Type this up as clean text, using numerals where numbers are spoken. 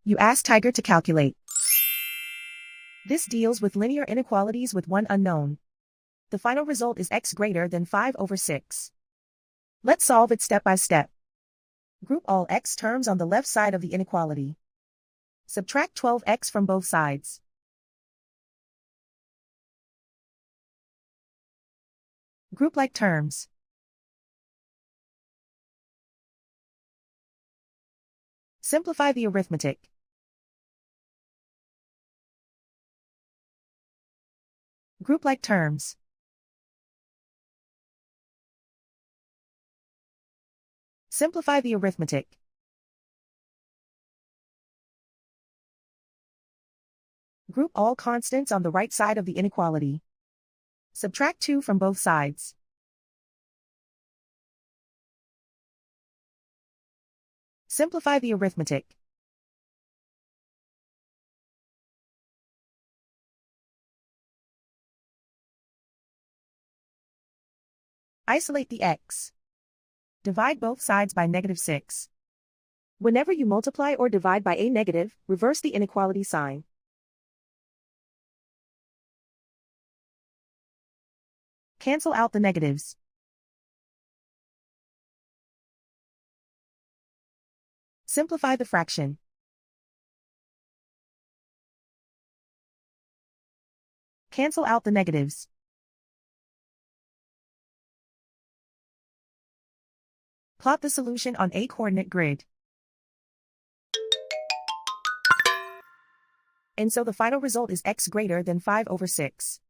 You ask Tiger to calculate. This deals with linear inequalities with one unknown. The final result is x greater than 5/6. Let's solve it step by step. Group all x terms on the left side of the inequality. Subtract 12x from both sides. Group like terms. Simplify the arithmetic. Group like terms. Simplify the arithmetic. Group all constants on the right side of the inequality. Subtract 2 from both sides. Simplify the arithmetic. Isolate the x. Divide both sides by -6. Whenever you multiply or divide by a negative, reverse the inequality sign. Cancel out the negatives. Simplify the fraction. Cancel out the negatives. Plot the solution on a coordinate grid. And so the final result is x greater than 5/6.